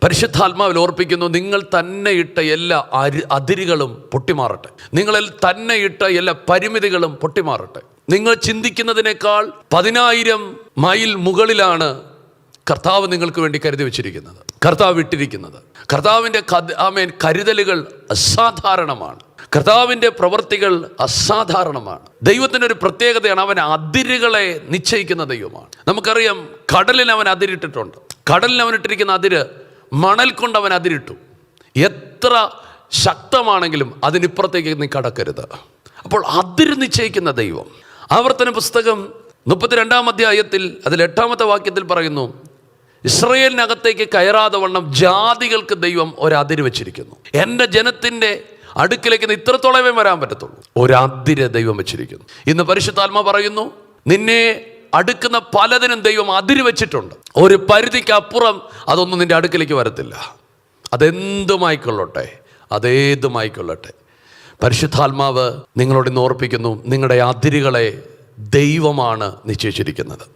പരിശുദ്ധാത്മാവിൽ ഓർപ്പിക്കുന്നു, നിങ്ങൾ തന്നെ ഇട്ട എല്ലാ അതിരുകളും പൊട്ടിമാറട്ടെ. നിങ്ങളിൽ തന്നെ ഇട്ട എല്ലാ പരിമിതികളും പൊട്ടിമാറട്ടെ. നിങ്ങൾ ചിന്തിക്കുന്നതിനേക്കാൾ 10,000 മൈൽ മുകളിലാണ് കർത്താവ് നിങ്ങൾക്ക് വേണ്ടി കരുതി വെച്ചിരിക്കുന്നത്, കർത്താവ് ഇട്ടിരിക്കുന്നത്. കർത്താവിൻ്റെ കരുതലുകൾ അസാധാരണമാണ്. കർത്താവിൻ്റെ പ്രവൃത്തികൾ അസാധാരണമാണ്. ദൈവത്തിൻ്റെ ഒരു പ്രത്യേകതയാണ്, അവൻ അതിരുകളെ നിശ്ചയിക്കുന്ന ദൈവമാണ്. നമുക്കറിയാം, കടലിൽ അവൻ അതിരിട്ടിട്ടുണ്ട്. കടലിൽ അവൻ ഇട്ടിരിക്കുന്ന അതിര് മണൽ കൊണ്ട് അവൻ അതിരിട്ടു. എത്ര ശക്തമാണെങ്കിലും അതിനിപ്പുറത്തേക്ക് നീ കടക്കരുത്. അപ്പോൾ അതിര് നിശ്ചയിക്കുന്ന ദൈവം. ആവർത്തന പുസ്തകം 32-ാം അധ്യായത്തിൽ അതിൽ 8-ാമത്തെ വാക്യത്തിൽ പറയുന്നു, ഇസ്രയേലിനകത്തേക്ക് കയറാതെ വണ്ണം ജാതികൾക്ക് ദൈവം ഒരതിര് വെച്ചിരിക്കുന്നു. എൻ്റെ ജനത്തിൻ്റെ അടുക്കിലേക്ക് ഇത്രത്തോളമേ വരാൻ പറ്റത്തുള്ളൂ. ഒരതിര് ദൈവം വെച്ചിരിക്കുന്നു. ഇന്ന് പരിശുദ്ധാത്മാ പറയുന്നു, നിന്നെ അടുക്കുന്ന പലതിനും ദൈവം അതിര് വെച്ചിട്ടുണ്ട്. ഒരു പരിധിക്ക് അപ്പുറം അതൊന്നും നിന്റെ അടുക്കിലേക്ക് വരത്തില്ല. അതെന്തുമായിക്കൊള്ളട്ടെ, അതേതുമായിക്കൊള്ളട്ടെ. പരിശുദ്ധാത്മാവ് നിങ്ങളോട് ഇന്ന് ഓർപ്പിക്കുന്നു, നിങ്ങളുടെ അതിരുകളെ ദൈവമാണ് നിശ്ചയിച്ചിരിക്കുന്നത്.